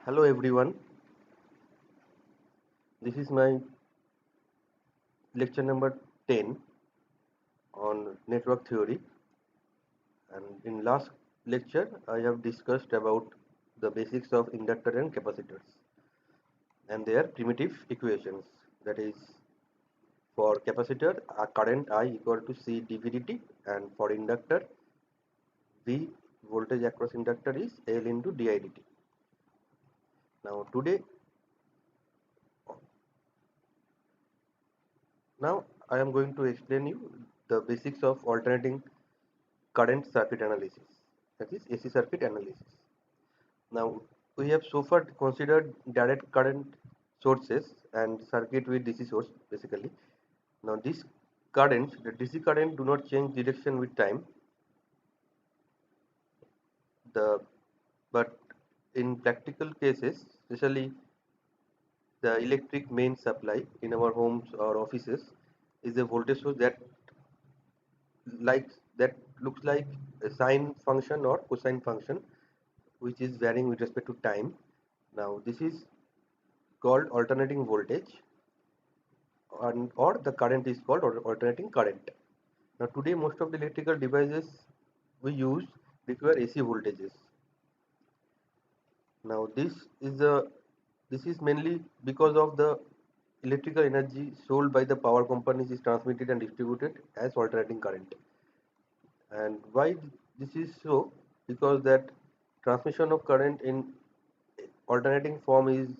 Hello everyone, this is my lecture number 10 on network theory, and in last lecture I have discussed about the basics of inductor and capacitors and their primitive equations. That is, for capacitor a current I equal to C dVdt, and for inductor V voltage across inductor is L into dIdt. Now now I am going to explain you the basics of alternating current circuit analysis, that is AC circuit analysis. Now we have so far considered direct current sources and circuit with DC source basically. Now these currents, the DC current do not change direction with time. The but in practical cases, especially the electric main supply in our homes or offices is a voltage source like that looks like a sine function or cosine function, which is varying with respect to time. Now this is called alternating voltage, or the current is called alternating current. Now today most of the electrical devices we use require AC voltages. Now this is mainly because of the electrical energy sold by the power companies is transmitted and distributed as alternating current. And why this is so? Because that transmission of current in alternating form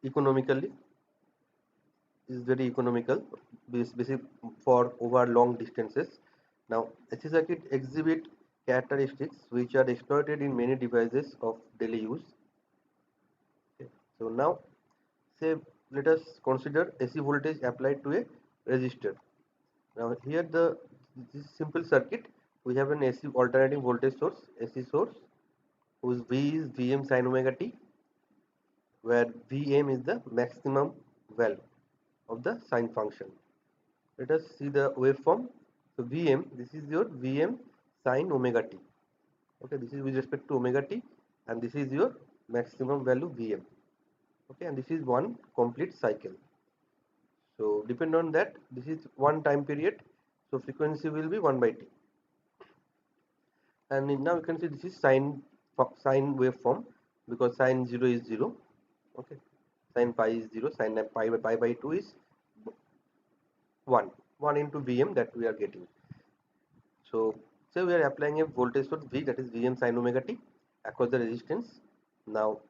economically is very economical, basic for over long distances. Now, AC circuit exhibit characteristics which are exploited in many devices of daily use. Okay. So now, say let us consider AC voltage applied to a resistor. Now here this simple circuit, we have an AC alternating voltage source, AC source, whose V is Vm sin omega t, where Vm is the maximum value of the sine function. Let us see the waveform. So Vm, this is your Vm sin omega t. Okay, this is with respect to omega t, and this is your maximum value Vm. Okay, and this is one complete cycle. So depend on that, this is one time period. So frequency will be 1 by t. And now you can see this is sine waveform, because sine 0 is 0. Okay, sine pi is 0, sine pi by 2 is 1 into Vm that we are getting. So say we are applying a voltage source V, that is Vm sin omega t, across the resistance. Now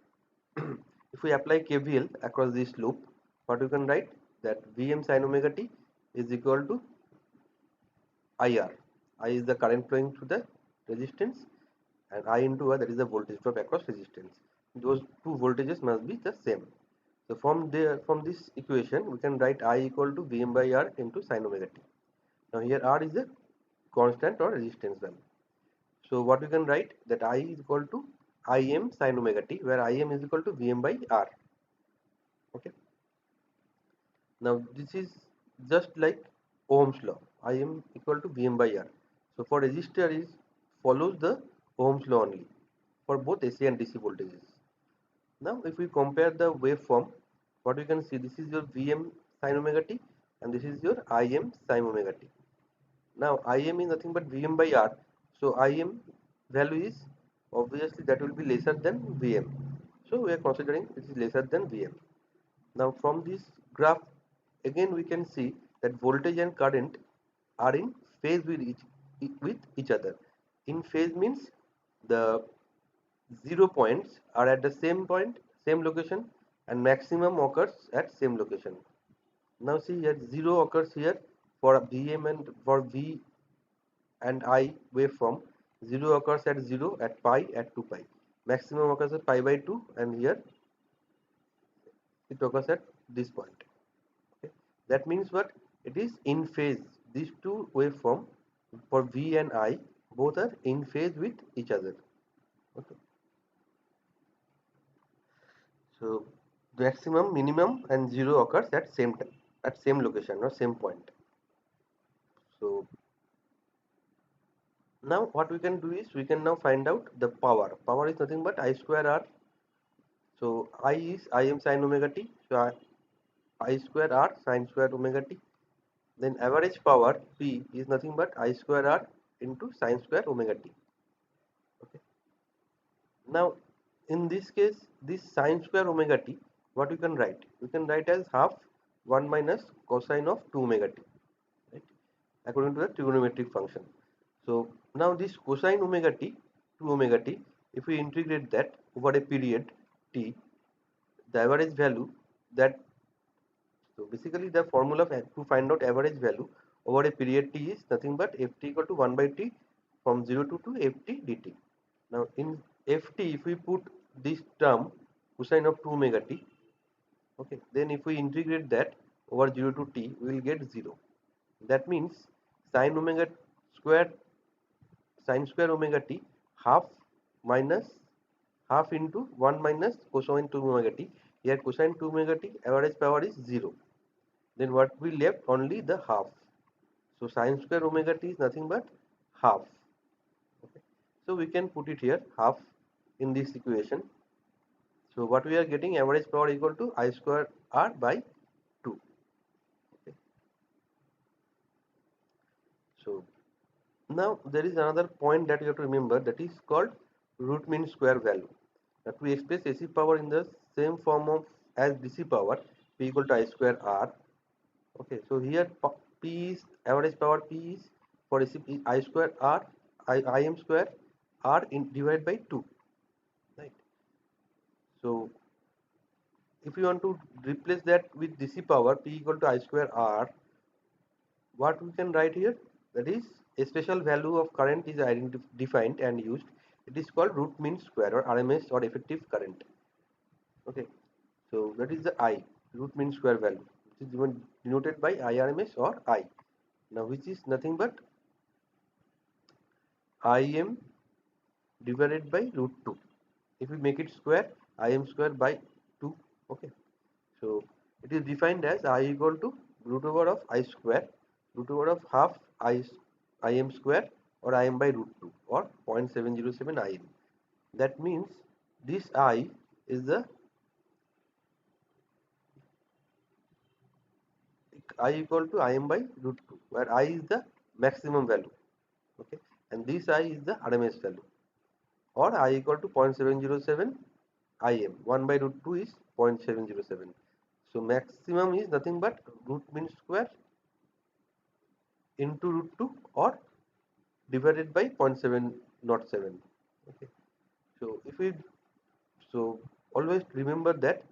if we apply KVL across this loop, what we can write, that Vm sin omega t is equal to IR. I is the current flowing through the resistance, and I into R, that is the voltage drop across resistance. Those two voltages must be the same. So from this equation we can write I equal to Vm by R into sin omega t. Now here R is a constant or resistance value. So what we can write, that I is equal to Im sin omega t, where Im is equal to Vm by R. Okay. Now this is just like Ohm's law. Im equal to Vm by R. So for resistor is follows the Ohm's law only for both AC and DC voltages. Now if we compare the waveform, what we can see, this is your Vm sin omega t and this is your Im sin omega t. Now Im is nothing but Vm by R. So Im value is obviously that will be lesser than Vm. So we are considering it is lesser than Vm. Now from this graph again we can see that voltage and current are in phase with each other. In phase means the 0 points are at the same point, same location, and maximum occurs at same location. Now see here 0 occurs here for Vm, and for V and I waveform 0 occurs at 0, at pi, at 2 pi. Maximum occurs at pi by 2, and here it occurs at this point. Okay. That means what? It is in phase. These two waveform for V and I both are in phase with each other. Okay. So maximum, minimum, and 0 occurs at same time, at same location or same point. So now what we can do is we can now find out the power. Power is nothing but I square R So I is Im sin omega t. So I square r sin square omega t. Then average power P is nothing but I square r into sin square omega t. Okay. Now in this case, this sin square omega t, what we can write? We can write as half 1 minus cosine of 2 omega t, right? According to the trigonometric function. So now this cosine omega t, 2 omega t, if we integrate that over a period t, the average value that, so basically the formula to find out average value over a period t is nothing but ft equal to 1 by t from 0 to 2 ft dt. Now in ft, if we put this term cosine of 2 omega t, okay, then if we integrate that over 0 to t, we will get 0. That means sine omega square sin square omega t half minus half into 1 minus cosine 2 omega t. Here cosine 2 omega t average power is 0. Then what we left? Only the half. So sin square omega t is nothing but half. Okay. So we can put it here half in this equation. So what we are getting, average power equal to I square r by 2. Okay. So now there is another point that you have to remember, that is called root mean square value. That we express AC power in the same form of as DC power, P equal to I square R. Okay, so here P is average power, P is for AC is I square R, I m square R in divided by 2, right? So if you want to replace that with DC power, P equal to I square R, what we can write here, that is a special value of current is defined and used. It is called root mean square or RMS or effective current. Okay, so that is the I, root mean square value, which is even denoted by IRMS or I. Now which is nothing but Im divided by root 2. If we make it square, Im square by 2. Okay, so it is defined as I equal to root over of I square, root over of half Im square, or Im by root 2, or 0.707 Im. That means this I is the I equal to Im by root 2, where I is the maximum value. Okay, and this I is the RMS value, or I equal to 0.707 Im. 1 by root 2 is 0.707. So maximum is nothing but root mean square into root 2 or divided by 0.707. Okay, so if we, so always remember that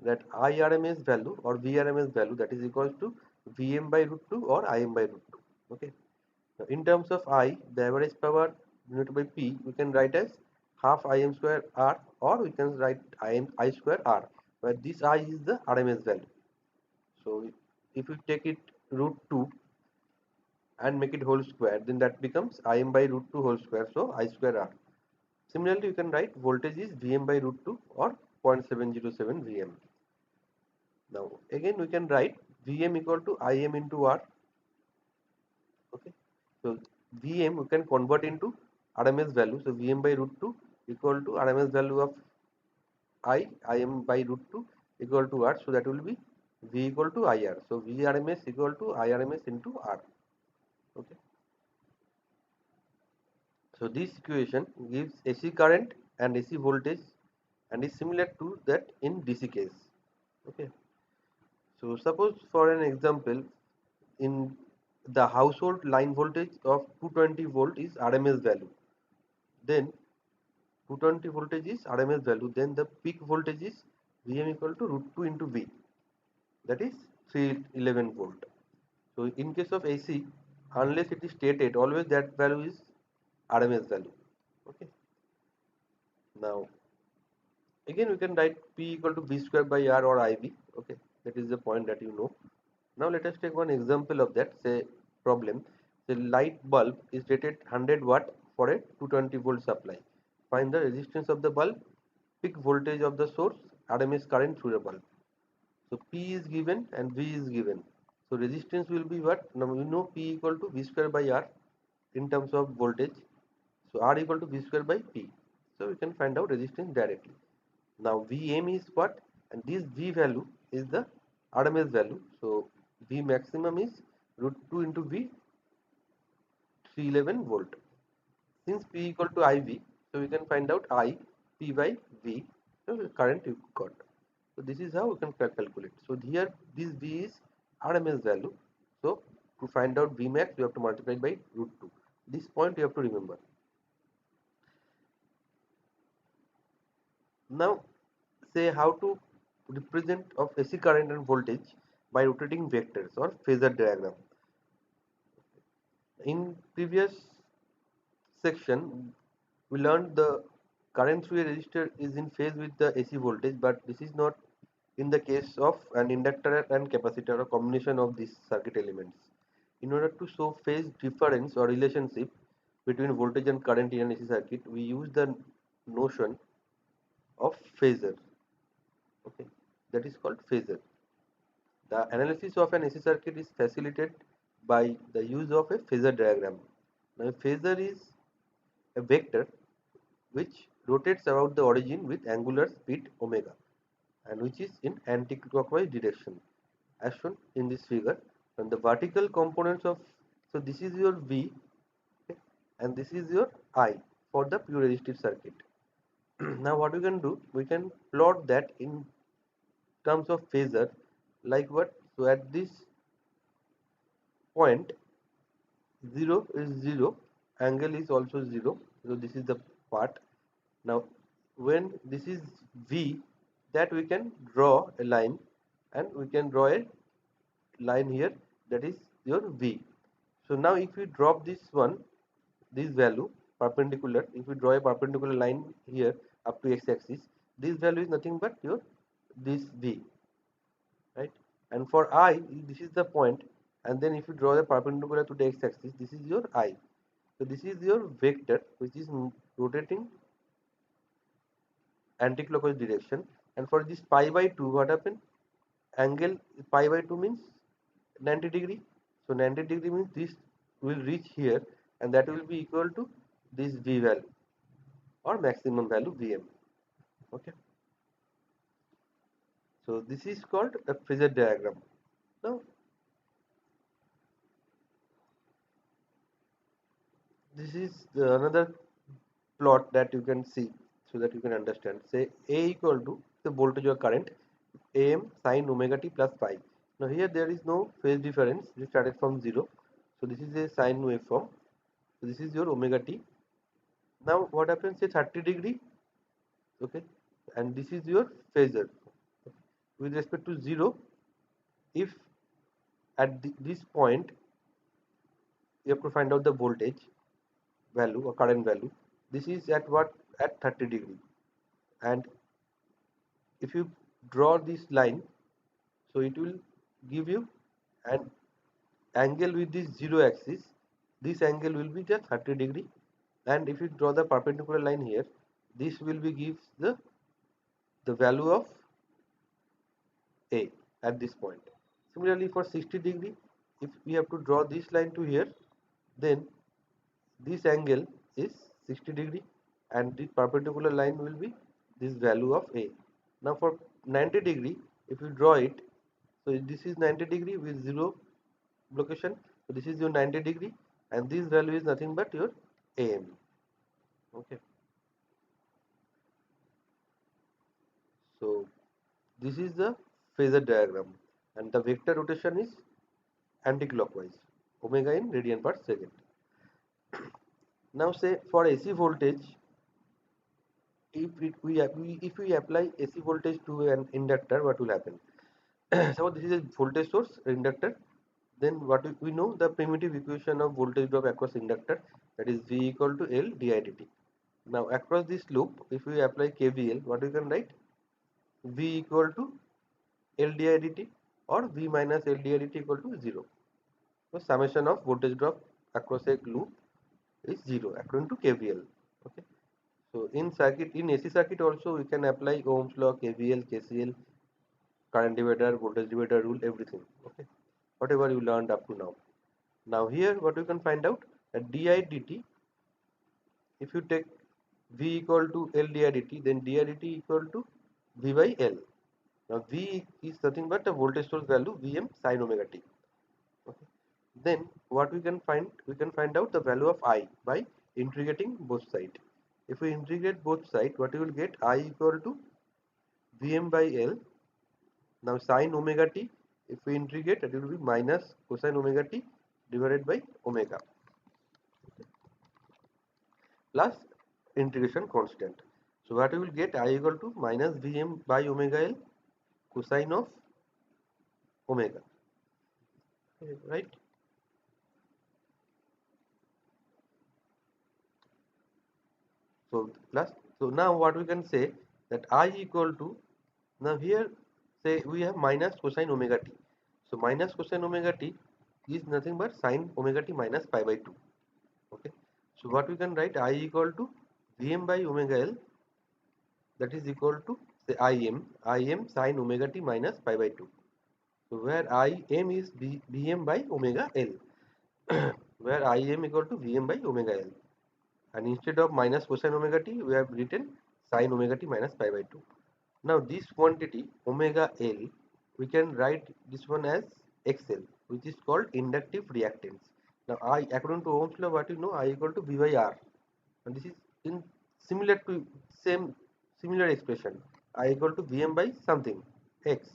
IRMS value or VRMS value, that is equals to Vm by root 2 or Im by root 2. Okay, now in terms of I, the average power denoted by P, we can write as half Im square R, or we can write I square R, where this I is the RMS value. So if we take it root 2 and make it whole square, then that becomes Im by root 2 whole square, so I square R. Similarly, you can write voltage is Vm by root 2 or 0.707 Vm. Now again we can write Vm equal to Im into R. Okay, so Vm we can convert into RMS value. So Vm by root 2 equal to RMS value of Im by root 2 equal to R. So that will be V equal to IR. So VRMS equal to IRMS into R. Okay. So this equation gives AC current and AC voltage and is similar to that in DC case. Okay. So suppose for an example, in the household line voltage of 220 volt is RMS value. Then 220 voltage is RMS value. Then the peak voltage is Vm equal to root 2 into V. That is 311 volt. So in case of AC, unless it is stated, always that value is RMS value. Okay. Now again we can write P equal to V square by R or IB. Okay, that is the point that you know. Now let us take one example of that. Say problem. The light bulb is rated 100 watt for a 220 volt supply. Find the resistance of the bulb, peak voltage of the source, RMS current through the bulb. So P is given and V is given. So resistance will be what? Now we know P equal to V square by R in terms of voltage. So R equal to V square by P. So we can find out resistance directly. Now Vm is what? And this V value is the RMS value. So V maximum is root 2 into V 311 volt. Since P equal to IV, so we can find out I P by V, so the current you got. So this is how we can calculate. So here this V is RMS value. So to find out V max, we have to multiply by root 2. This point you have to remember. Now say how to represent of AC current and voltage by rotating vectors or phasor diagram. In previous section, we learned the current through a resistor is in phase with the AC voltage, but this is not in the case of an inductor and capacitor or combination of these circuit elements. In order to show phase difference or relationship between voltage and current in an AC circuit, we use the notion of phasor. Okay, that is called phasor. The analysis of an AC circuit is facilitated by the use of a phasor diagram. Now, a phasor is a vector which rotates about the origin with angular speed omega and which is in anti-clockwise direction as shown in this figure. And the vertical components of, so this is your V, okay, and this is your I for the pure resistive circuit. Now what we can do, we can plot that in terms of phasor, like what? So at this point 0 is 0, angle is also 0, so this is the part. Now when this is V, that we can draw a line, and we can draw a line here, that is your V. So now if we drop this value perpendicular, if we draw a perpendicular line here up to x-axis, this value is nothing but your this V, right? And for I, this is the point, and then if you draw the perpendicular to the x-axis, this is your I. So this is your vector which is rotating anti-clockwise direction. And for this pi by 2, what happened? Angle pi by 2 means 90 degree. So 90 degree means this will reach here, and that will be equal to this V value or maximum value Vm. Okay. So this is called a phasor diagram. Now this is another plot that you can see so that you can understand. Say A equal to the voltage or current Am sine omega t plus phi. Now here there is no phase difference. This started from 0. So this is a sine waveform. So this is your omega t. Now what happens? Say 30 degree. Okay, and this is your phasor. With respect to 0, if at this point you have to find out the voltage value or current value, this is at what? At 30 degree. And if you draw this line, so it will give you an angle with this 0 axis. This angle will be just 30 degree, and if you draw the perpendicular line here, this will be gives the value of A at this point. Similarly for 60 degree, if we have to draw this line to here, then this angle is 60 degree, and the perpendicular line will be this value of A. Now for 90 degree, if you draw it, so this is 90 degree with 0 location, so this is your 90 degree, and this value is nothing but your AM. Okay, so this is the phasor diagram, and the vector rotation is anti-clockwise, omega in radian per second. Now say for AC voltage, if we apply AC voltage to an inductor, what will happen? So this is a voltage source inductor. Then what we know, the primitive equation of voltage drop across inductor, that is V equal to L di dt. Now across this loop, if we apply KVL, what we can write? V equal to L di dt or V minus L di dt equal to 0. So summation of voltage drop across a loop is 0 according to KVL. Okay. So in circuit, in AC circuit also we can apply Ohm's law, KVL, KCL, current divider, voltage divider rule, everything. Okay. Whatever you learned up to now. Now here what we can find out, that di dt, if you take V equal to L di dt, then di dt equal to V by L. Now V is nothing but the voltage source value Vm sin omega t. Okay. Then what we can find? We can find out the value of I by integrating both sides. If we integrate both sides, what we will get? I equal to Vm by L. Now sin omega t, if we integrate, it will be minus cosine omega t divided by omega plus integration constant. So what we will get? I equal to minus Vm by omega L cosine of omega. Right? So plus, so now what we can say, that I equal to, now here say we have minus cosine omega t. So minus cosine omega t is nothing but sine omega t minus pi by 2. Okay. So what we can write, I equal to Vm by omega L, that is equal to say Im sine omega t minus pi by 2. So where Im is Vm by omega L, where Im equal to Vm by omega L, and instead of minus cosine omega t we have written sine omega t minus pi by 2. Now this quantity omega L, we can write this one as XL, which is called inductive reactance. Now I, according to Ohm's law, what you know, I equal to V by R, and this is in similar to same similar expression. I equal to Vm by something X,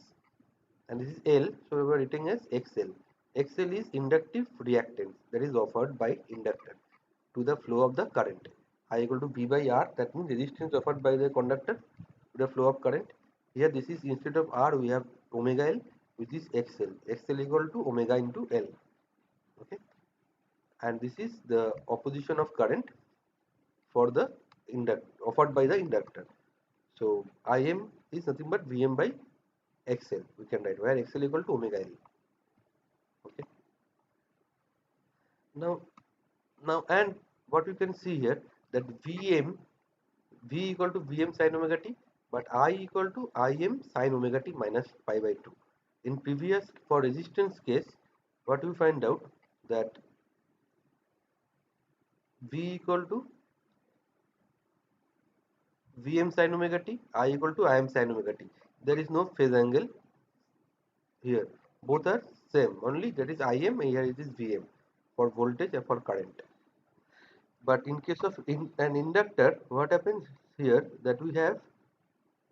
and this is L, so we are writing as XL. XL is inductive reactance that is offered by inductor to the flow of the current. I equal to V by R, that means resistance offered by the conductor to the flow of current. Here this is, instead of R we have omega L, which is XL. XL equal to omega into L. Okay, and this is the opposition of current for the inductor offered by the inductor. So Im is nothing but Vm by XL. We can write where XL equal to omega L. Okay. Now and what we can see here, that V equal to Vm sin omega t, but I equal to Im sin omega t minus pi by 2. In previous, for resistance case, what we find out, that V equal to Vm sin omega t, I equal to Im sin omega t. There is no phase angle here. Both are same. Only that is Im, here it is Vm for voltage and for current. But in case of an inductor, what happens here, that we have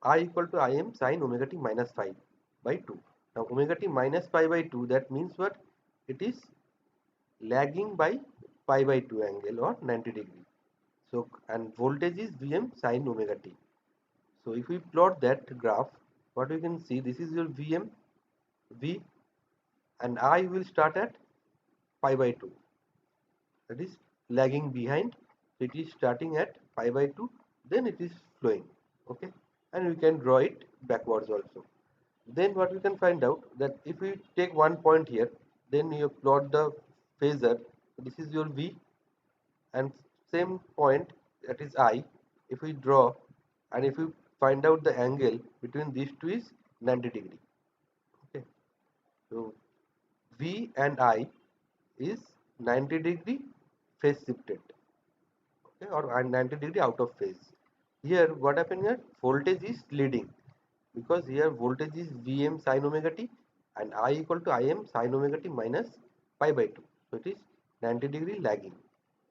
I equal to Im sin omega t minus 5 by 2. Now omega t minus pi by 2, that means what? It is lagging by pi by 2 angle or 90 degree. So and voltage is Vm sin omega t. So if we plot that graph, what we can see, this is your Vm V, and I will start at pi by 2, that is lagging behind. So it is starting at pi by 2, then it is flowing. Okay, and we can draw it backwards also. Then what we can find out, that if we take one point here, then you plot the phasor. This is your V, and same point, that is I. If we draw, and if we find out the angle between these two is 90 degree. Okay, so V and I is 90 degree phase shifted. Okay, or 90 degree out of phase. Here what happened here, voltage is leading, because here voltage is Vm sin omega t and I equal to Im sin omega t minus pi by 2. So it is 90 degree lagging.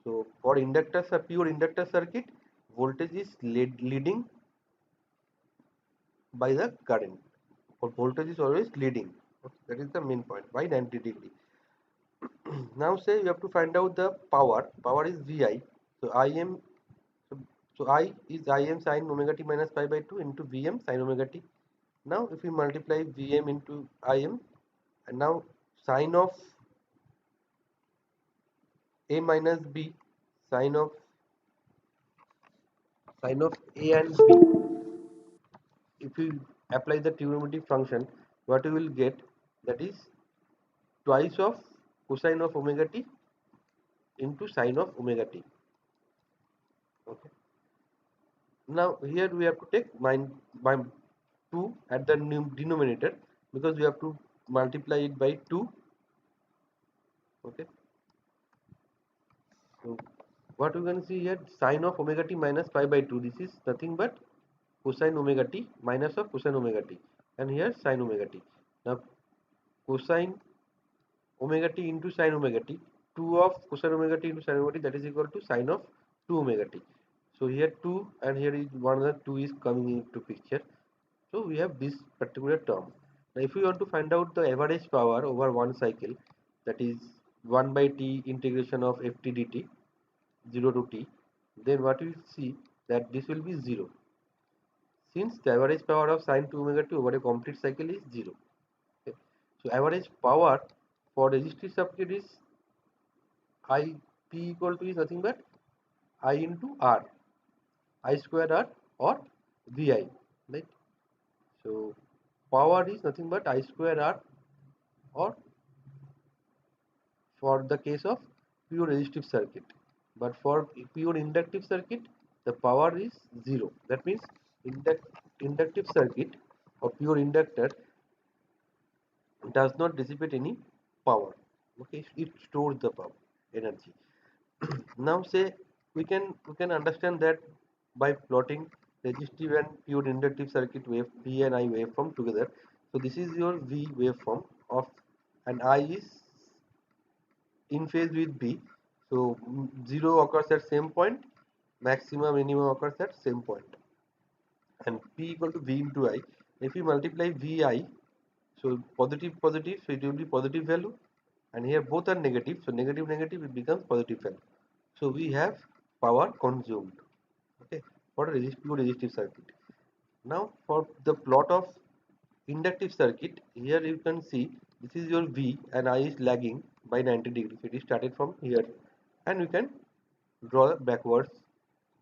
So for inductor, pure inductor circuit, voltage is leading by the current. For voltage is always leading. Okay, that is the main point, by 90 degree. Now say you have to find out the power. Power is Vi. So Im, so, so I is Im sin omega t minus pi by 2 into Vm sin omega t. Now if we multiply Vm into Im, and now sine of A minus B, sine of A and B, if we apply the trigonometric function, what we will get, that is twice of cosine of omega t into sine of omega t. Okay. Now here we have to take by 2 at the denominator, because we have to multiply it by 2. Okay. So what we can see here, sine of omega t minus pi by 2, this is nothing but cosine omega t minus of cosine omega t, and here sine omega t. Now cosine omega t into sine omega t, 2 of cosine omega t into sine omega t, that is equal to sine of 2 omega t. So here 2 and here is one other 2 is coming into picture. So we have this particular term. Now if we want to find out the average power over one cycle, that is 1 by t integration of ft dt 0 to t, then what we see that this will be 0, since the average power of sine 2 omega t over a complete cycle is 0. Okay. So average power for resistive circuit is I P equal to is nothing but I into R, I square R or VI, right? So power is nothing but I square R, or for the case of pure resistive circuit. But for pure inductive circuit, the power is 0. That means inductive circuit or pure inductor does not dissipate any power. Okay, it stores the power energy. Now say we can understand that by plotting resistive and pure inductive circuit wave V and I waveform together. So this is your V waveform of, and I is in phase with B. So 0 occurs at same point, maximum minimum occurs at same point, and P equal to V into I. If we multiply VI, so positive positive, so it will be positive value, and here both are negative, so negative negative it becomes positive value. So we have power consumed, okay, for a pure resistive circuit. Now for the plot of inductive circuit, here you can see this is your V and I is lagging by 90 degrees. It is started from here, and we can draw backwards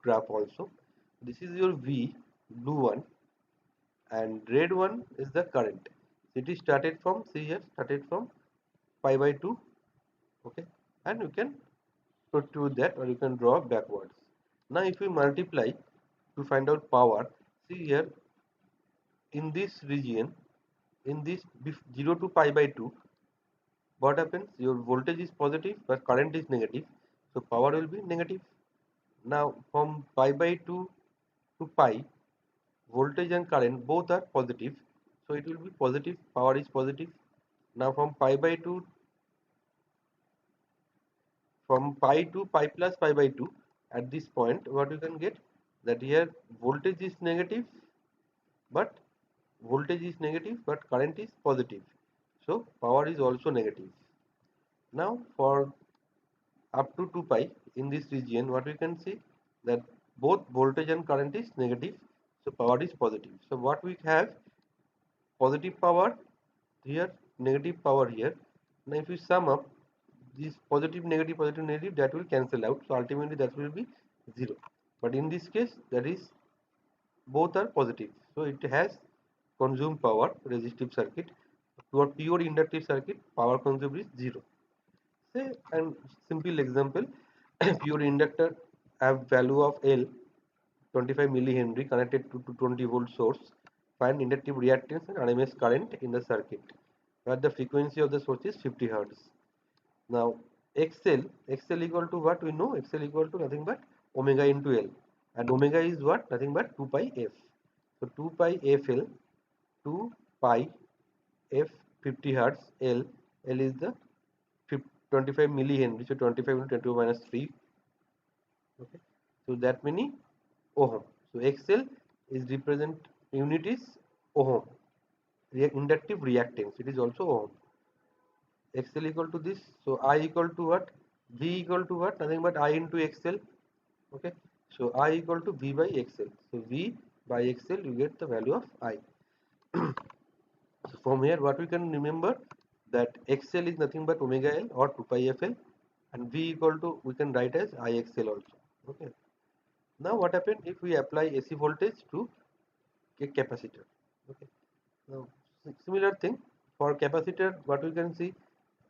graph also. This is your V, blue one, and red one is the current. It is started from, see here, started from pi by 2, okay, and you can protrude that, or you can draw backwards. Now if we multiply to find out power, see here in this region, in this 0 to pi by 2, what happens, your voltage is positive but current is negative, so power will be negative. Now from pi by 2 to pi, voltage and current both are positive, so it will be positive, power is positive. Now from pi to pi plus pi by 2, at this point what you can get, that here voltage is negative, but current is positive, so power is also negative. Now for up to 2 pi, in this region what we can see, that both voltage and current is negative, so power is positive. So what we have, positive power here, negative power here. Now if we sum up this positive negative, that will cancel out, so ultimately that will be 0. But in this case, that is both are positive, so it has consumed power. Resistive circuit to a pure inductive circuit, power consumed is 0. Say and simple example, pure inductor have value of L 25 millihenry connected to 20 volt source. Find inductive reactance and RMS current in the circuit, where the frequency of the source is 50 Hz. Now XL equal to what we know, XL equal to nothing but omega into L, and omega is what, nothing but 2 pi f. So 2 pi fl, 2 pi f 50 Hz, L is the 25 millihenry, so 25 into 10 minus 3, okay, so that many ohm. So XL is represent, unit is ohm, inductive reactance, it is also ohm. XL equal to this, so I equal to what, V equal to what, nothing but I into XL, okay, so I equal to V by XL, so V by XL you get the value of I. So from here what we can remember, that XL is nothing but omega L or 2 pi FL, and V equal to, we can write as IXL also, okay. Now what happens if we apply AC voltage to a capacitor, okay. Now similar thing for capacitor, what we can see,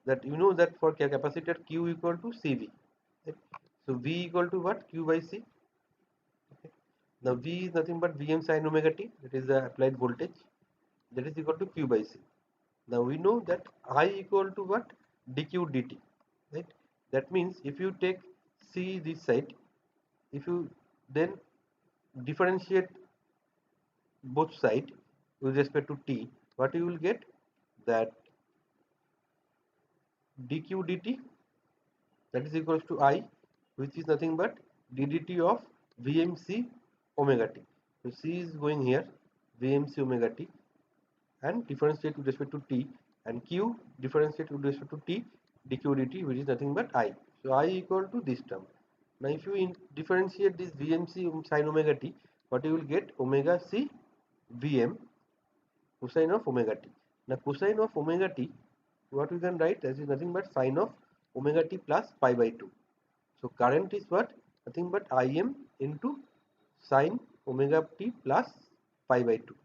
that you know that for capacitor Q equal to CV, right? So V equal to what, Q by C, okay. Now V is nothing but Vm sin omega t, that is the applied voltage, that is equal to Q by C. Now we know that I equal to what, dq dt, right? That means if you take C this side, if you then differentiate both side with respect to t, what you will get, that dq dt, that is equals to I, which is nothing but ddt of vmc omega t. So c is going here, vmc omega t, and differentiate with respect to t, and q differentiate with respect to t, dq dt, which is nothing but I. So I equal to this term. Now if you differentiate this vmc sin omega t, what you will get, omega c vm cosine of omega t. Now cosine of omega t, what we can write as is nothing but sine of omega t plus pi by 2. So current is what? Nothing but Im into sine omega t plus pi by 2.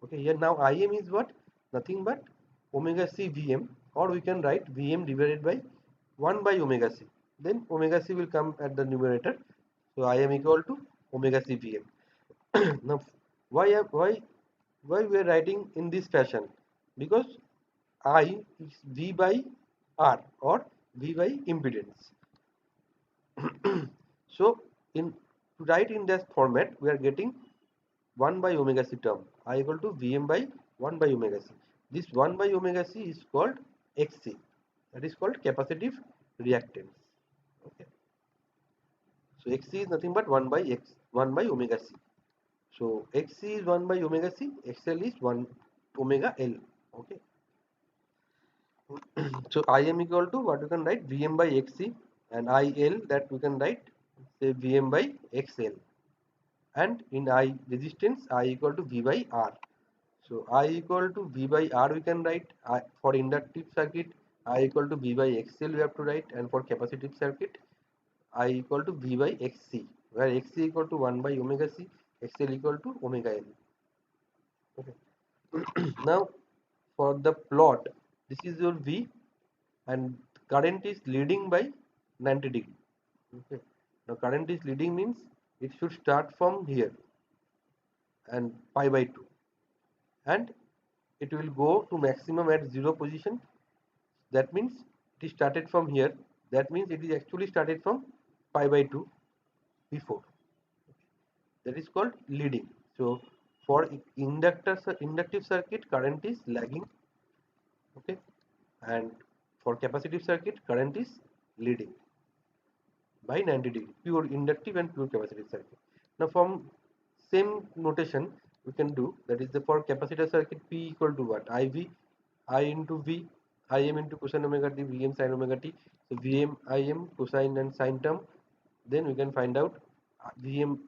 Okay, here now Im is what? Nothing but omega c Vm, or we can write Vm divided by 1 by omega c. Then omega c will come at the numerator. So Im equal to omega c Vm. Now why we are writing in this fashion? Because I is V by R, or V by impedance. So in to write in this format, we are getting 1 by omega c term, I equal to Vm by 1 by omega c. This 1 by omega c is called Xc. That is called capacitive reactance. Okay. So Xc is nothing but 1 by omega c. So Xc is 1 by omega c, XL is 1 omega L. Okay. So Im equal to what we can write, Vm by Xc, and IL, that we can write say Vm by XL, and in I resistance, I equal to V by R. So I equal to V by R we can write. For inductive circuit, I equal to V by XL we have to write, and for capacitive circuit, I equal to V by XC, where XC equal to 1 by omega C, XL equal to omega L. Okay. Now for the plot, this is your V, and current is leading by 90 degree. Okay. Now current is leading means it should start from here and pi by 2, and it will go to maximum at 0 position. That means it is started from here. That means it is actually started from pi by 2 before. That is called leading. So for inductive circuit, current is lagging. Okay, and for capacitive circuit, current is leading by 90 degree. Pure inductive and pure capacitive circuit. Now from same notation we can do, that is the for capacitor circuit, P equal to what? IV, I into V, Im into cosine omega t, Vm sin omega t. So Vm Im cosine and sine term, then we can find out Vm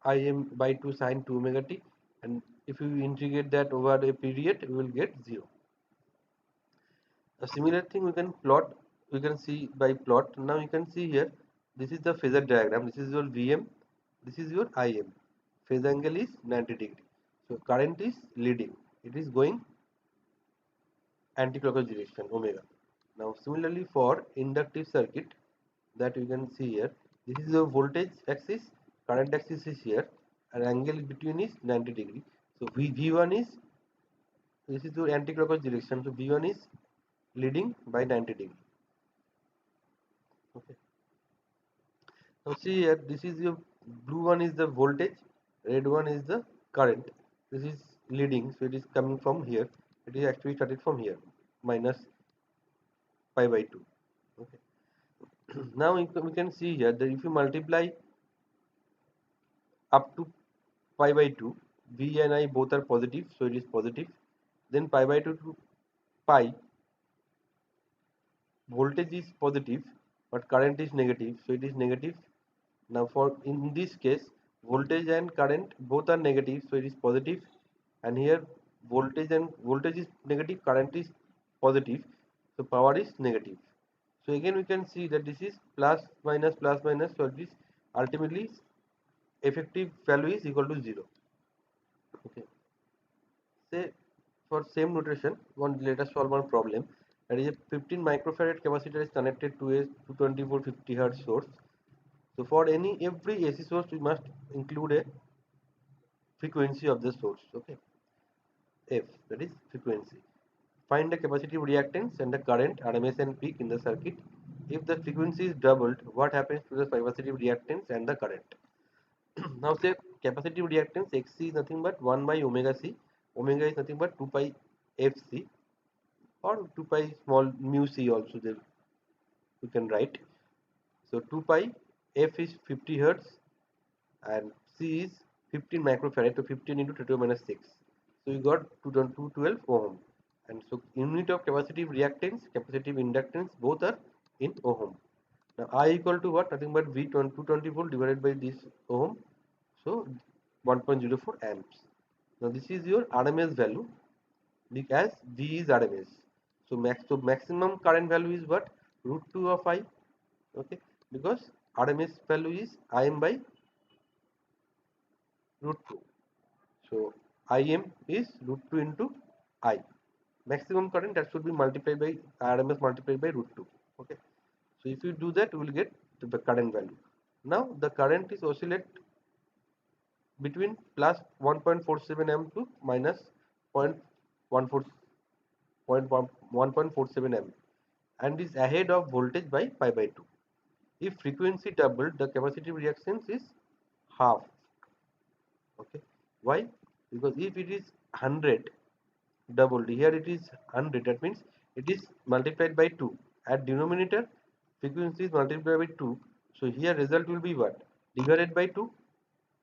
Im by 2 sine 2 omega t, and if you integrate that over a period, we will get 0. A similar thing we can plot, we can see by plot. Now you can see here, this is the phasor diagram, this is your Vm, this is your Im. Phase angle is 90 degree. So current is leading, it is going anti-clockwise direction, omega. Now similarly for inductive circuit, that you can see here, this is your voltage axis, current axis is here, and angle between is 90 degree. So V1 is, this is your anti-clockwise direction, so V1 is leading by 90 degree. Okay. Now see here, this is your blue one is the voltage, red one is the current. This is leading, so it is coming from here. It is actually started from here, minus pi by 2. Okay. Now we can see here that if you multiply up to pi by 2, V and I both are positive, so it is positive. Then pi by 2 to pi, voltage is positive, but current is negative, so it is negative. Now for in this case, voltage and current both are negative, so it is positive. And here voltage is negative, current is positive, so power is negative. So again we can see that this is plus minus, so this ultimately effective value is equal to 0. Okay. Say for same notation, let us solve one problem. That is a 15 microfarad capacitor is connected to a 22450 Hz source. So for every AC source, we must include a frequency of the source. Okay, F, that is frequency. Find the capacitive reactance and the current RMS and peak in the circuit. If the frequency is doubled, what happens to the capacitive reactance and the current? Now say capacitive reactance Xc is nothing but 1 by omega c. Omega is nothing but 2 pi Fc, or 2 pi small mu c also there you can write. So 2 pi F is 50 hertz and C is 15 microfarad, so 15 into 10 to the minus 6. So you got 212 ohm. And so unit of capacitive reactance, capacitive inductance, both are in ohm. Now I equal to what? Nothing but V 220 volt divided by this ohm. So 1.04 amps. Now this is your RMS value because V is RMS. So maximum current value is what? Root 2 of I. Okay, because RMS value is Im by root 2. So Im is root 2 into I. Maximum current that should be multiplied by RMS multiplied by root 2. Okay. So if you do that, you will get the current value. Now the current is oscillate between plus 1.47 m to minus 0.14 1.47 m and is ahead of voltage by pi by 2. If frequency doubled, the capacitive reactance is half. Okay, why? Because if it is 100 doubled, here it is 100, that means it is multiplied by 2. At denominator, frequency is multiplied by 2, so here result will be what? Divided by 2,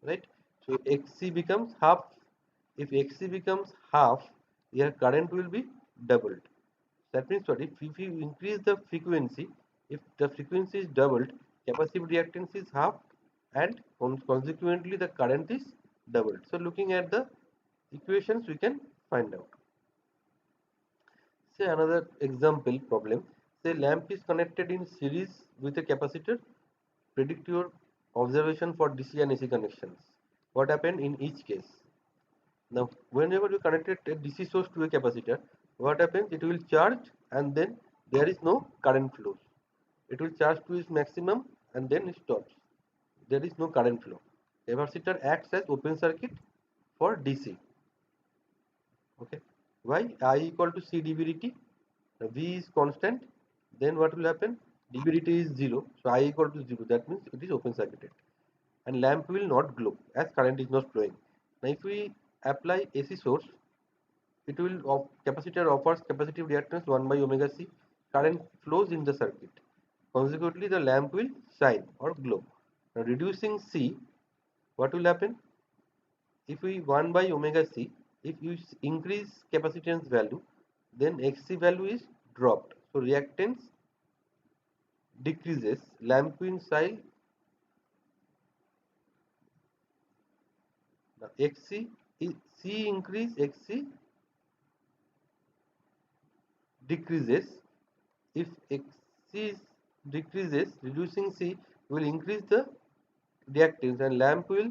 right? So xc becomes half. If xc becomes half, here current will be doubled. That means what? If you increase the frequency, if the frequency is doubled, capacitive reactance is half, and consequently the current is doubled. So looking at the equations, we can find out. Say another example problem. Say lamp is connected in series with a capacitor. Predict your observation for DC and AC connections. What happened in each case? Now, whenever you connected a DC source to a capacitor, what happens? It will charge and then there is no current flows. It will charge to its maximum and then it stops. There is no current flow. Capacitor acts as open circuit for DC. Okay. Why? I equal to C dB/dt. V is constant. Then what will happen? dB/dt is 0. So I equal to 0. That means it is open circuited. And lamp will not glow as current is not flowing. Now if we apply AC source, it will capacitor offers capacitive reactance 1 by omega c. Current flows in the circuit. Consequently, the lamp will shine or glow. Now reducing C, what will happen? If we 1 by omega c, if you increase capacitance value, then xc value is dropped. So reactance decreases, lamp will shine. Now xc is c increase, xc decreases. If xc decreases, reducing c will increase the reactance and lamp will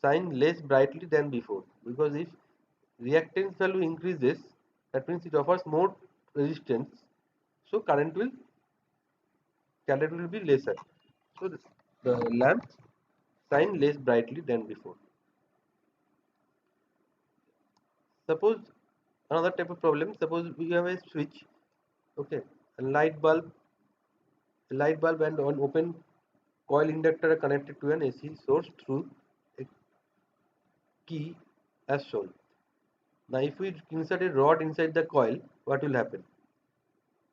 shine less brightly than before, because if reactance value increases, that means it offers more resistance, so current will be lesser, so the lamp shine less brightly than before. Suppose another type of problem, suppose we have a switch, okay, a light bulb and an open coil inductor are connected to an AC source through a key as shown. Now if we insert a rod inside the coil, what will happen?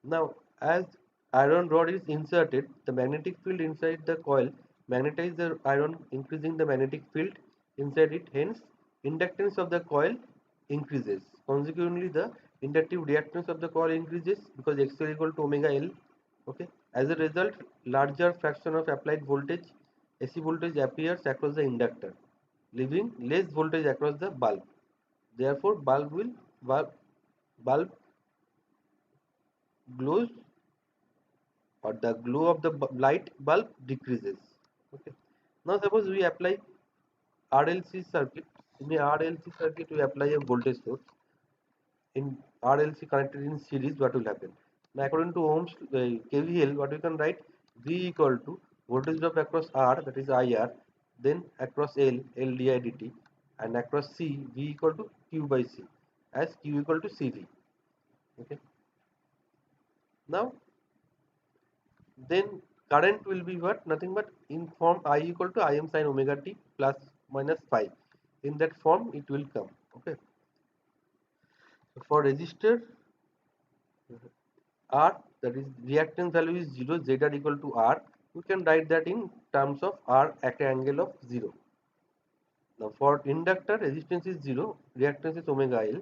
Now as iron rod is inserted, the magnetic field inside the coil magnetizes the iron, increasing the magnetic field inside it. Hence inductance of the coil increases. Consequently the inductive reactance of the coil increases because X is equal to omega L. Okay. As a result, larger fraction of applied voltage, AC voltage, appears across the inductor, leaving less voltage across the bulb. Therefore, bulb glows, or the glow of the light bulb decreases. Okay. Now suppose we apply RLC circuit. In a RLC circuit, we apply a voltage source. In RLC connected in series, what will happen? Now according to Ohm's KVL, what we can write? V equal to voltage drop across R, that is IR, then across L, L di dt, and across C, V equal to Q by C, as Q equal to CV. Okay. Now then current will be what? Nothing but in form I equal to Im sin omega t plus minus 5. In that form it will come. Okay. So for resistor R, that is reactance value is 0, Z R equal to R. We can write that in terms of R at an angle of 0. Now for inductor, resistance is 0, reactance is omega L,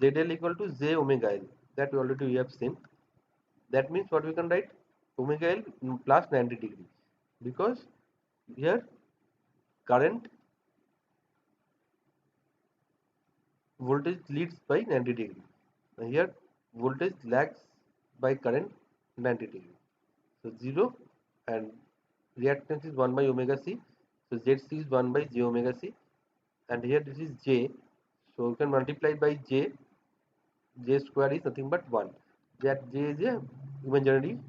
ZL equal to J omega L. That we have seen. That means what we can write? Omega L plus 90 degree. Because here current voltage leads by 90 degree. Now here voltage lags by current 90 degree. So 0 and reactance is 1 by omega C. So ZC is 1 by J omega C. And here this is J. So you can multiply by J. J square is nothing but 1. That J is a imaginary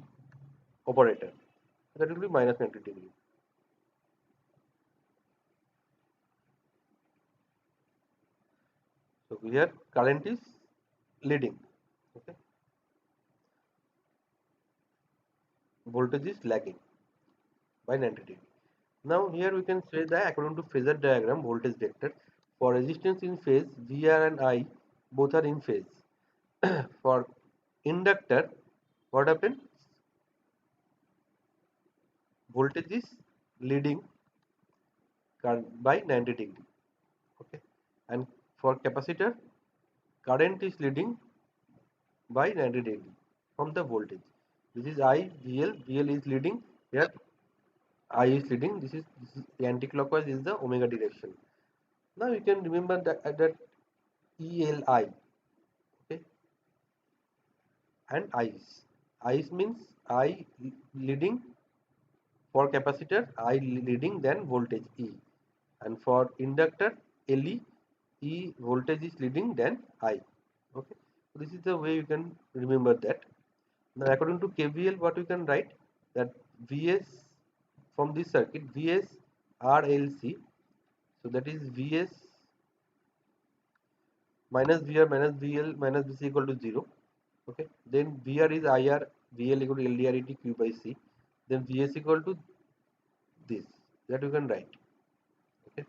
operator. That will be minus 90 degree. So here current is leading. Okay. Voltage is lagging by 90 degree. Now here we can say that according to phasor diagram voltage vector for resistance in phase VR and I both are in phase. For inductor what happens? Voltage is leading by 90 degree. Okay. And for capacitor current is leading by 90 degree from the voltage. This is I, VL, VL is leading, here I is leading, this is anti-clockwise is the omega direction. Now you can remember that ELI, okay, and ICE. ICE means I leading, for capacitor I leading then voltage E, and for inductor LE, E voltage is leading then I. Okay, so this is the way you can remember that. Now according to KVL what we can write, that Vs from this circuit Vs RLC, so that is Vs minus VR minus VL minus VC equal to 0. Okay, then VR is IR, VL equal to LDRET Q by C, then Vs equal to this, that you can write. Okay,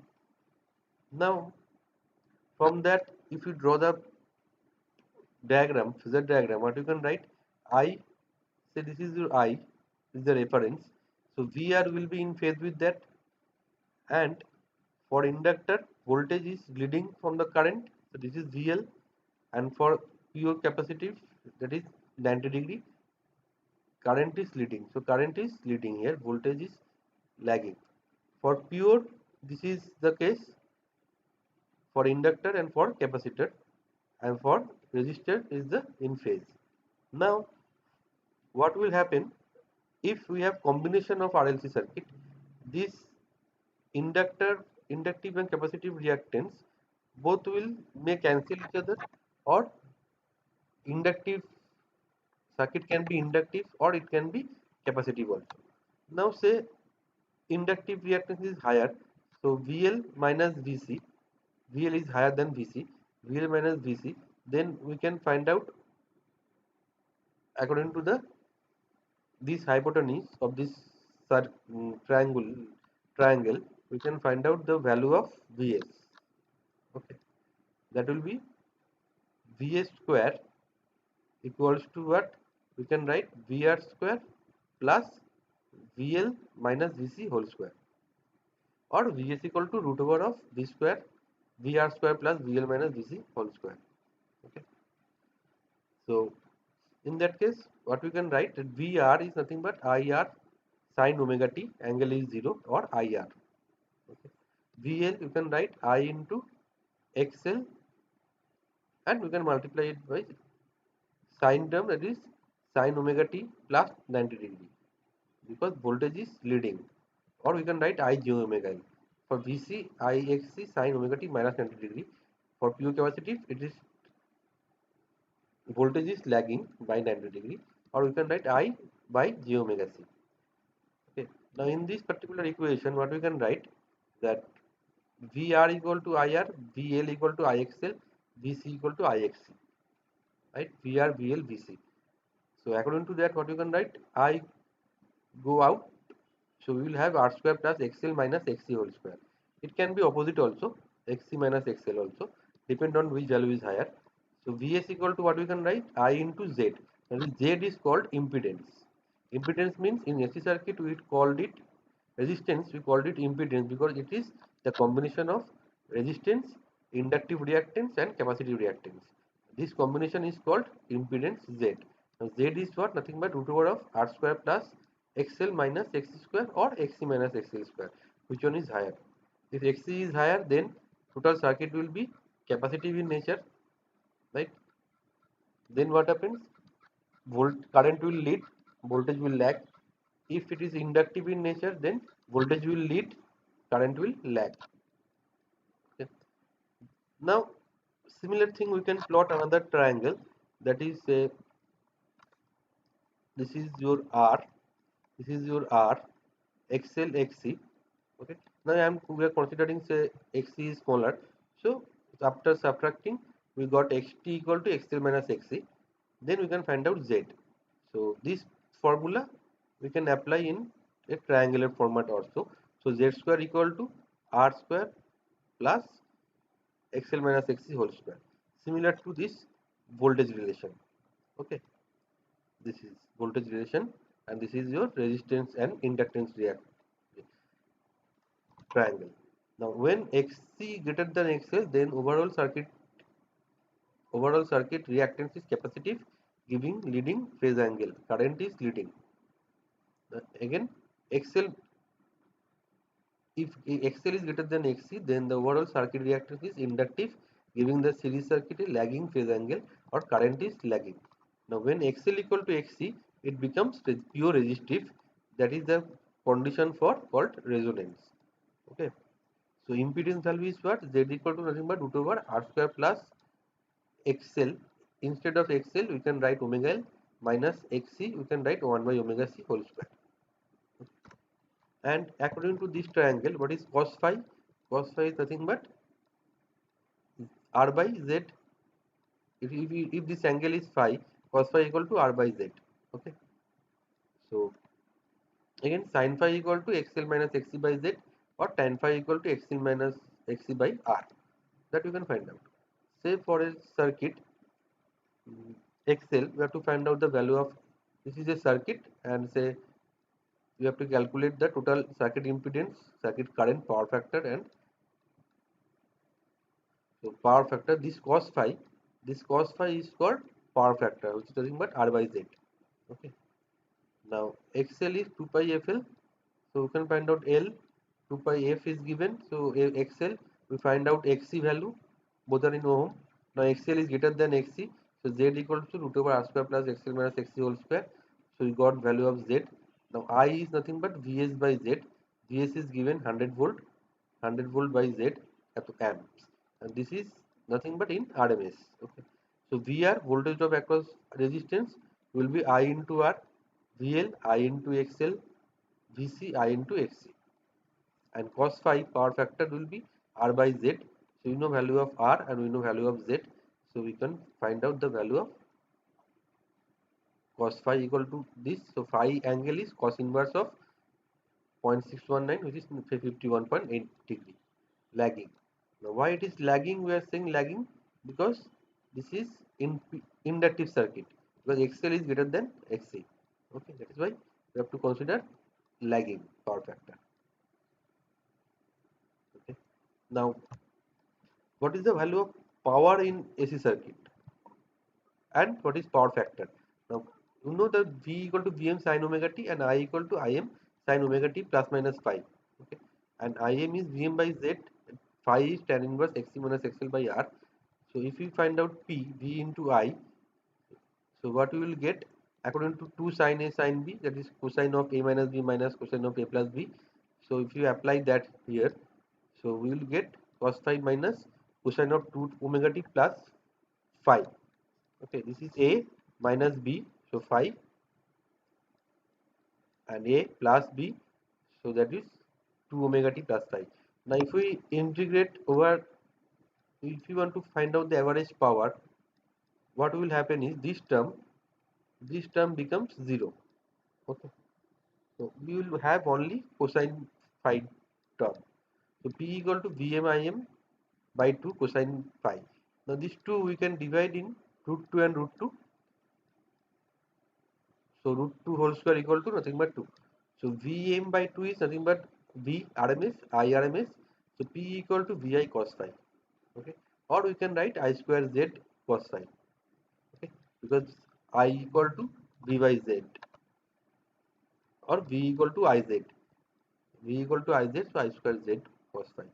now from that if you draw the diagram, phasor diagram, what you can write, I, say this is your I, this is the reference, so VR will be in phase with that, and for inductor voltage is leading from the current, so this is VL, and for pure capacitive that is 90 degree, current is leading, so current is leading here, voltage is lagging. For pure this is the case for inductor and for capacitor, and for resistor is the in phase. Now what will happen if we have combination of RLC circuit, this inductive and capacitive reactance both will may cancel each other, or inductive circuit can be inductive or it can be capacitive also. Now say inductive reactance is higher, so VL minus VC, VL is higher than VC, VL minus VC, then we can find out according to the this hypotenuse of this triangle, we can find out the value of Vs. Okay, that will be Vs square equals to what? We can write VR square plus VL minus VC whole square, or Vs equal to root over of V square, VR square plus VL minus VC whole square. Okay, so in that case what we can write, that VR is nothing but IR sin omega t, angle is 0, or IR. Okay. VL you can write I into XL, and we can multiply it by sine term, that is sin omega t plus 90 degree, because voltage is leading, or we can write I j omega L. For VC IXC sin omega t minus 90 degree. For pure capacitive it is voltage is lagging by 90 degree, or we can write I by j omega c. Okay. Now in this particular equation what we can write, that VR equal to IR, VL equal to IXL, VC equal to IXC, right? VR, VL, VC. So according to that, what you can write, I go out, so we will have R square plus XL minus XC whole square. It can be opposite also, xc minus xl also, depend on which value is higher. So Vs equal to what we can write, I into Z. That is, Z is called impedance. Impedance means in AC circuit we called it resistance, we called it impedance because it is the combination of resistance, inductive reactance and capacitive reactance. This combination is called impedance Z. Now Z is what? Nothing but root over of R square plus XL minus X square or XC minus XL square. Which one is higher? If XC is higher, then total circuit will be capacitive in nature, right? Then what happens? Current will lead, voltage will lag. If it is inductive in nature, then voltage will lead, current will lag. Okay. Now, similar thing we can plot another triangle, that is this is your R, this is your R, XL, XC. Okay. Now we are considering say XC is smaller. So after subtracting, we got XT equal to XL minus XC. Then we can find out Z. So this formula we can apply in a triangular format also. So Z square equal to R square plus XL minus XC whole square. Similar to this voltage relation. Okay, this is voltage relation and this is your resistance and inductance react triangle. Now when XC greater than XL, then overall circuit reactance is capacitive, giving leading phase angle. Current is leading. Again, XL, if XL is greater than XC, then the overall circuit reactance is inductive, giving the series circuit a lagging phase angle or current is lagging. Now, when XL equal to XC, it becomes pure resistive. That is the condition for called resonance. Okay. So, impedance value is what? Z equal to nothing but root over R square plus XL. Instead of XL, we can write omega L minus XC. We can write 1 by omega C whole square. And according to this triangle, what is cos phi? Cos phi is nothing but R by Z. If this angle is phi, cos phi equal to R by Z. Okay. So again, sin phi equal to XL minus XC by Z or tan phi equal to XL minus XC by R. That you can find out. Say for a circuit XL, we have to find out the value of, this is a circuit, and say we have to calculate the total circuit impedance, circuit current, power factor, and so power factor, this cos phi is called power factor, which is nothing but R by Z. Okay. Now XL is 2 pi FL, so we can find out L, 2 pi F is given, so XL, we find out XC value, both are in ohm. Now XL is greater than XC, so Z equals to root over R square plus XL minus XC whole square. So we got value of Z. Now I is nothing but Vs by Z. Vs is given 100 volt, 100 volt by Z at amps, and this is nothing but in RMS. Okay. So VR, voltage drop across resistance, will be I into R, VL I into XL, VC I into XC, and cos phi power factor will be R by Z. So we know value of R and we know value of Z. So we can find out the value of cos phi equal to this. So phi angle is cos inverse of 0.619, which is 51.8 degree, lagging. Now why it is lagging? We are saying lagging because this is inductive circuit, because XL is greater than XC. Okay, that is why we have to consider lagging power factor. Okay. Now what is the value of power in AC circuit and what is power factor? Now you know that V equal to Vm sin omega t and I equal to Im sin omega t plus minus phi. Okay, and Im is Vm by Z, phi is tan inverse Xc minus XL by R. So if we find out P, V into I, so what we will get according to 2 sin A sin B, that is cosine of A minus B minus cosine of A plus B. So if you apply that here, so we will get cos phi minus cosine of 2 omega t plus phi. Okay, this is A minus B, so phi, and A plus B, so that is 2 omega t plus phi. Now if we integrate over, if you want to find out the average power, what will happen is this term becomes 0. Okay, so we will have only cosine phi term. So P equal to Vm Im by 2 cosine phi. Now these two we can divide in root 2 and root 2. So root 2 whole square equal to nothing but 2. So Vm by 2 is nothing but V RMS, I RMS. So P equal to Vi cos phi. Okay. Or we can write I square Z cos phi. Okay. Because I equal to V by Z or V equal to Iz. V equal to Iz, so I square Z cos phi.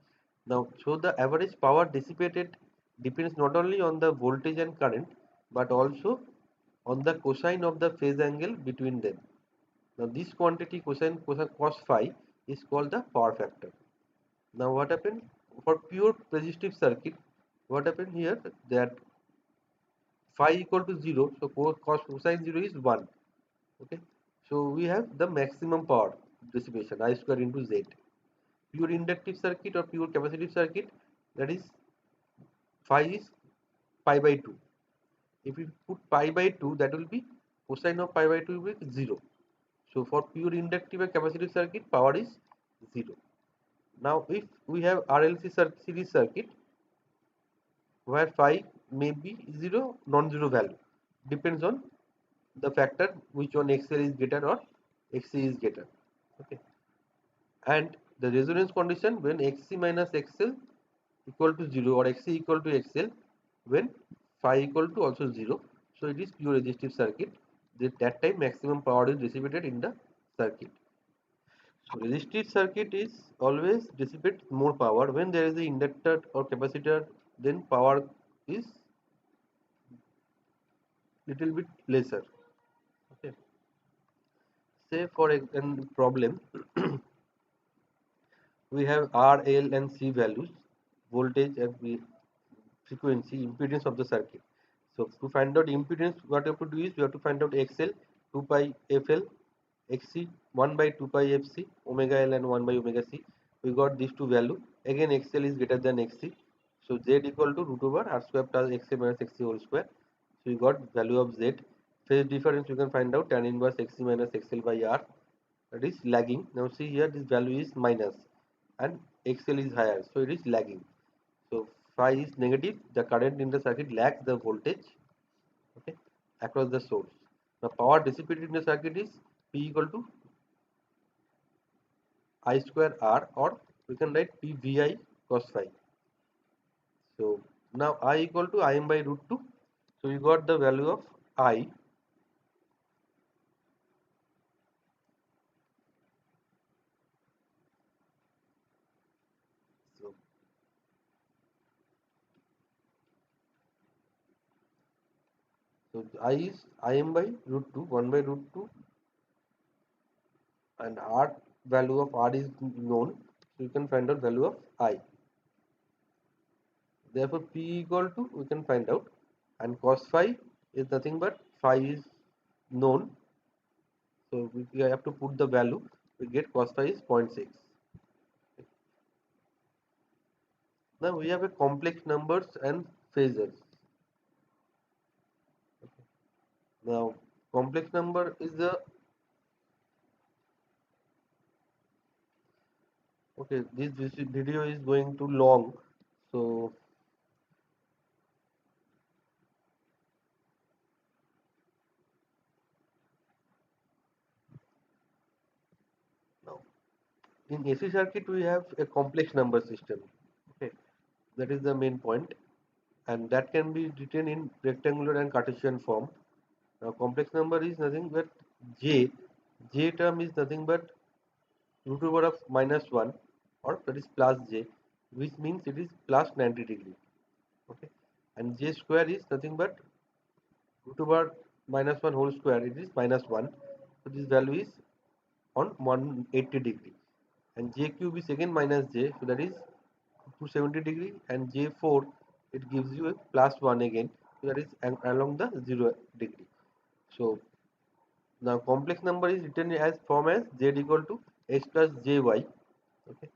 Now, so the average power dissipated depends not only on the voltage and current but also on the cosine of the phase angle between them. Now, this quantity cosine cos phi is called the power factor. Now, what happened for pure resistive circuit? What happened here that phi equal to 0, so cos cosine 0 is 1. Okay, so we have the maximum power dissipation I square into Z. Pure inductive circuit or pure capacitive circuit, that is phi is pi by 2. If you put pi by 2, that will be cosine of pi by 2 will be 0. So for pure inductive and capacitive circuit, power is 0. Now if we have RLC series circuit where phi may be 0, non-zero value, depends on the factor which one XL is greater or XC is greater. Okay, and the resonance condition when XC minus XL equal to 0 or XC equal to XL when phi equal to also 0. So it is pure resistive circuit. At that time maximum power is dissipated in the circuit. So resistive circuit is always dissipate more power. When there is an inductor or capacitor, then power is little bit lesser. Okay. Say for a problem we have R, L and C values, voltage and frequency, impedance of the circuit. So to find out impedance, what you have to do is you have to find out XL, 2 pi FL, XC, 1 by 2 pi FC, omega L and 1 by omega C. We got these two value. Again XL is greater than XC. So Z equal to root over R square plus XA minus XC whole square. So we got value of Z. Phase difference you can find out tan inverse XC minus XL by R. That is lagging. Now see here this value is minus and XL is higher. So it is lagging. So phi is negative. The current in the circuit lags the voltage, okay, across the source. The power dissipated in the circuit is P equal to I square R, or we can write P VI cos phi. So now I equal to Im by root 2. So we got the value of I. So, so I is Im by root 2, 1 by root 2, and R value of R is known. So you can find out value of I. Therefore P equal to, we can find out, and cos phi is nothing but phi is known. So we have to put the value. We get cos phi is 0.6. Now we have a complex numbers and phasors. Now complex number is the, okay, this video is going too long. So now in AC circuit we have a complex number system. Okay, that is the main point, and that can be written in rectangular and Cartesian form. Now complex number is nothing but j. J term is nothing but root over of minus 1, or that is plus j, which means it is plus 90 degree. Okay, and j square is nothing but root over minus 1 whole square, it is minus 1. So this value is on 180 degree, and j cube is again minus j, so that is 270 degree, and j4 it gives you a plus 1 again, so that is along the 0 degree. So now complex number is written as form as z equal to x plus jy. Okay,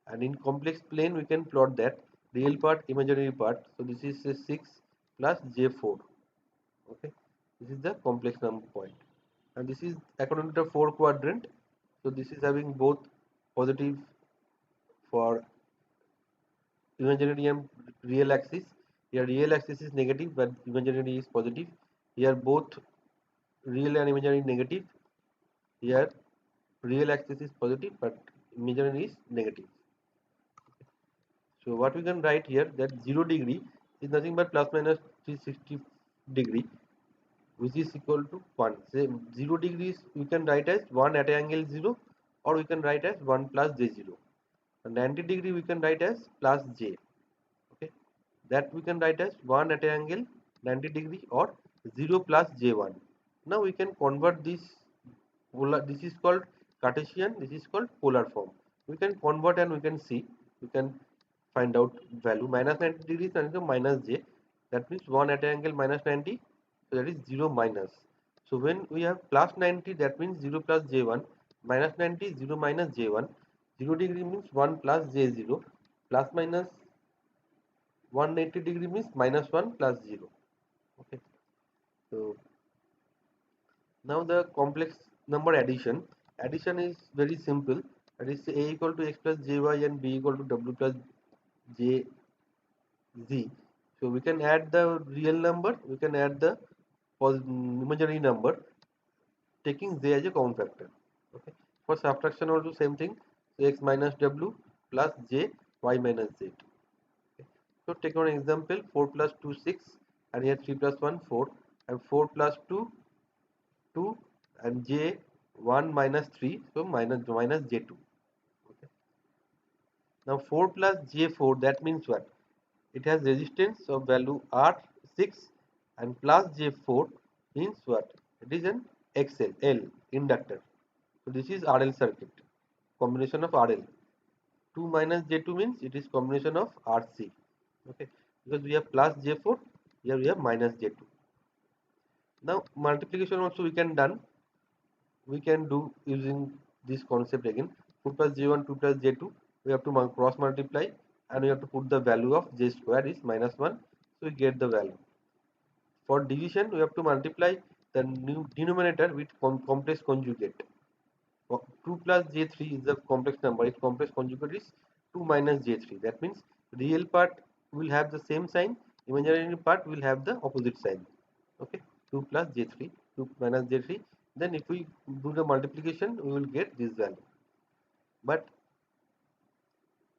and in complex plane we can plot that real part, imaginary part. So this is a 6 plus j4. Okay, this is the complex number point, and this is according to the 4 quadrant. So this is having both positive for imaginary and real axis. Here real axis is negative but imaginary is positive. Here both real and imaginary negative. Here real axis is positive but imaginary is negative. So what we can write here, that 0 degree is nothing but plus minus 360 degree, which is equal to 1. Say 0 degrees we can write as 1 at angle 0, or we can write as 1 plus j0. And 90 degree we can write as plus j. Okay, that we can write as 1 at angle 90 degree or 0 plus j1. Now we can convert this polar. This is called Cartesian, this is called polar form. We can convert and we can see, we can find out value. Minus 90 degrees and minus j, that means 1 at angle minus 90, so that is 0 minus. So when we have plus 90, that means 0 plus j1, minus 90 0 minus j1. 0 degree means 1 plus j0, plus minus 180 degree means minus 1 plus 0. Okay, so now the complex number addition. Addition is very simple. That is a equal to x plus jy and b equal to w plus jz. So we can add the real number, we can add the imaginary number, taking z as a common factor. Okay. For subtraction also same thing. So x minus w plus j y minus z. Okay. So take one example, 4 plus 2 6, and here 3 plus 1 4, and 4 plus 2 2, and j 1 minus 3, so minus j2. Okay. Now 4 plus j4, that means what? It has resistance of value R6, and plus j4 means what? It is an XL, L, inductor. So this is RL circuit, combination of RL. 2 minus j2 means it is combination of RC. Okay, because we have plus j4, here we have minus j2. Now multiplication also we can done. We can do using this concept again. 2 plus j1, 2 plus j2, we have to cross multiply, and we have to put the value of j square is minus 1, so we get the value. For division, we have to multiply the new denominator with complex conjugate. 2 plus j3 is the complex number, its complex conjugate is 2 minus j3. That means real part will have the same sign, imaginary part will have the opposite sign. Okay, 2 plus j3, 2 minus j3. Then if we do the multiplication, we will get this value. But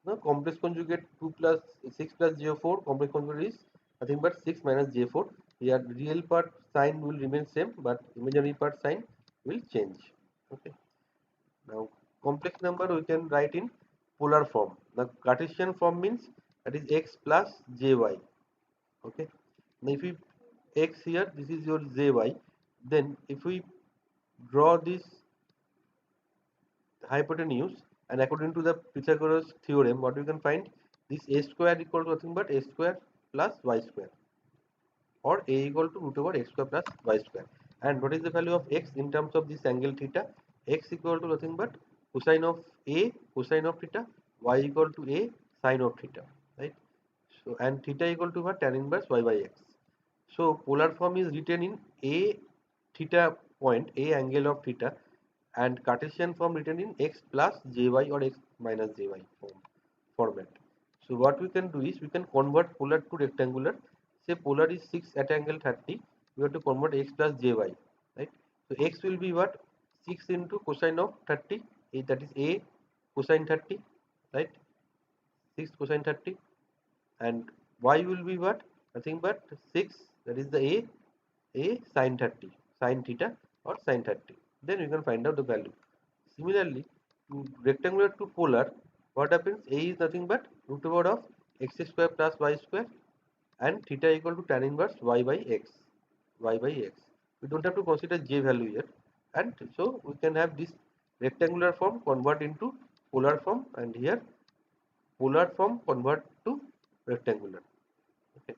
no, complex conjugate 2 plus 6 plus j4, complex conjugate is nothing but 6 minus j4. Here real part sign will remain same, but imaginary part sign will change. Okay. Now complex number we can write in polar form. The Cartesian form means that is x plus jy. Okay. Now if we x here, this is your jy. Then if we draw this hypotenuse, and according to the Pythagoras theorem, what we can find, this a square equal to nothing but a square plus y square, or a equal to root over x square plus y square. And what is the value of x in terms of this angle theta? X equal to nothing but cosine of a cosine of theta, y equal to a sine of theta, right? So and theta equal to what? Tan inverse y by x. So polar form is written in a theta point, a angle of theta, and Cartesian form written in x plus jy or x minus jy format. So what we can do is we can convert polar to rectangular. Say polar is 6 at angle 30, we have to convert x plus jy, right? So x will be what? 6 into cosine of 30, that is a cosine 30, right? 6 cosine 30, and y will be what? Nothing but 6, that is the a sine 30, sine theta or sine 30. Then we can find out the value. Similarly, to rectangular to polar, what happens? A is nothing but root over of x square plus y square, and theta equal to tan inverse y by x. Y by x. We don't have to consider j value here, and so we can have this rectangular form convert into polar form, and here polar form convert to rectangular. Okay.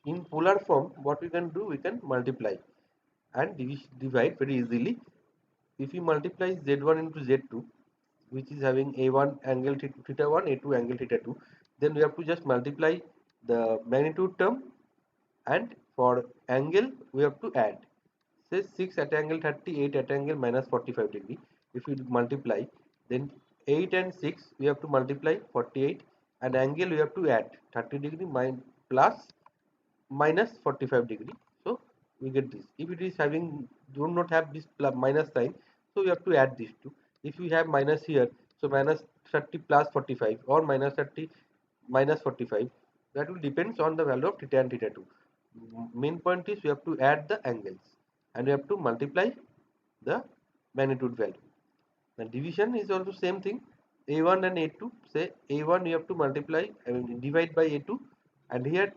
In polar form, what we can do, we can multiply and divide very easily. If we multiply z1 into z2, which is having a1 angle theta 1, a2 angle theta 2, then we have to just multiply the magnitude term, and for angle we have to add. Say 6 at angle 30, 8 at angle minus 45 degree. If we multiply, Then 8 and 6 we have to multiply 48, and angle we have to add 30 degree plus minus 45 degree. So we get this. If it is having do not have this plus minus sign, so we have to add these two. If we have minus here, so minus 30 plus 45 or minus 30 minus 45, that will depends on the value of theta and theta 2. Main point is we have to add the angles and we have to multiply the magnitude value. The division is also same thing. A1 and A2, say A1 you have to multiply, I mean divide by A2, and here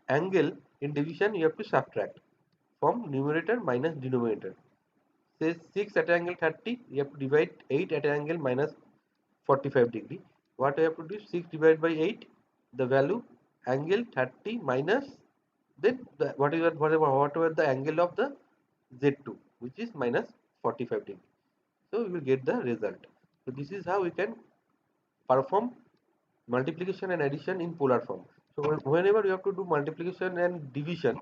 angle in division you have to subtract from numerator minus denominator. Say 6 at angle 30, you have to divide 8 at angle minus 45 degree. What I have to do? 6 divided by 8, the value angle 30 minus then whatever the angle of the Z2, which is minus 45 degree. So we will get the result. So this is how we can perform multiplication and addition in polar form. So whenever you have to do multiplication and division,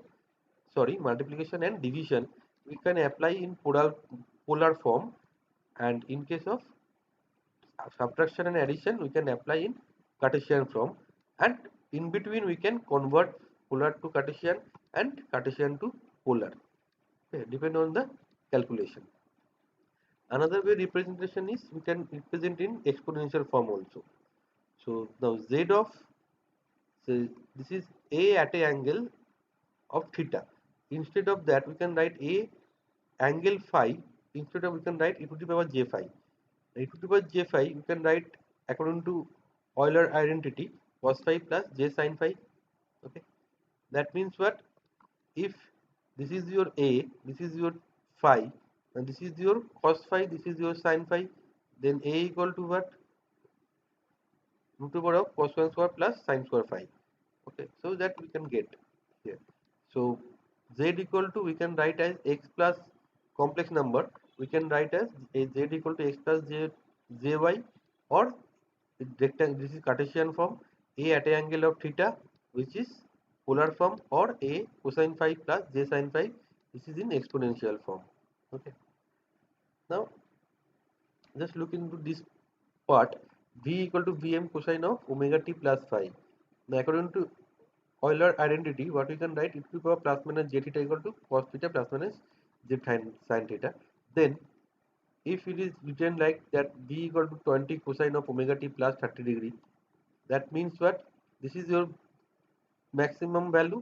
we can apply in polar form, and in case of subtraction and addition, we can apply in Cartesian form, and in between we can convert polar to Cartesian and Cartesian to polar. Okay, depend on the calculation. Another way representation is we can represent in exponential form also. So now z of, so this is a at a angle of theta. Instead of that, we can write a angle phi. Instead of, we can write e to the power j phi. E to the power j phi we can write according to Euler identity cos phi plus j sin phi. Okay, that means what? If this is your a, this is your phi, and this is your cos phi, this is your sin phi, then a equal to what? Root over of cos 1 square plus sin square phi. Okay, so that we can get here. So z equal to, we can write as x plus complex number, we can write as a z equal to x plus jy, or rectangle, this is Cartesian form, a at a angle of theta, which is polar form, or a cosine phi plus j sin phi, this is in exponential form. Okay, now just look into this part. V equal to Vm cosine of omega t plus phi. Now according to Euler identity, what we can write, e to the power plus minus j theta equal to cos theta plus minus j sin theta. Then if it is written like that, V equal to 20 cosine of omega t plus 30 degree, that means what? This is your maximum value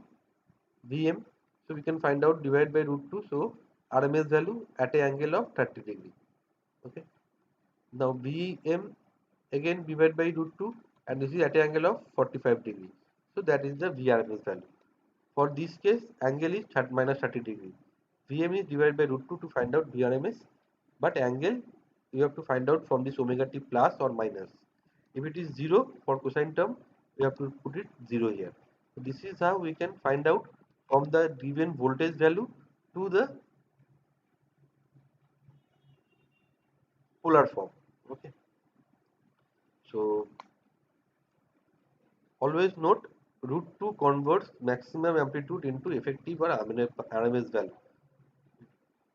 Vm. So we can find out divide by root 2. So RMS value at a angle of 30 degree. Okay. Now Vm again divided by root 2, and this is at an angle of 45 degree. So that is the VRMS value. For this case, angle is minus 30 degree. Vm is divided by root 2 to find out VRMS, but angle you have to find out from this omega t plus or minus. If it is 0 for cosine term, we have to put it 0 here. So this is how we can find out from the given voltage value to the polar form. Okay. So always note, root 2 converts maximum amplitude into effective or RMS value.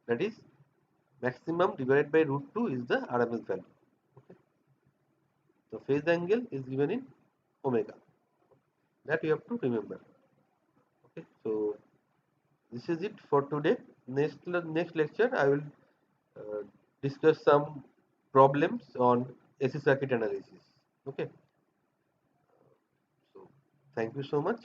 That is, maximum divided by root 2 is the RMS value. Okay. So phase angle is given in omega. That you have to remember. Okay. So this is it for today. Next lecture I will uh, discuss some problems on AC circuit analysis. Okay. So thank you so much.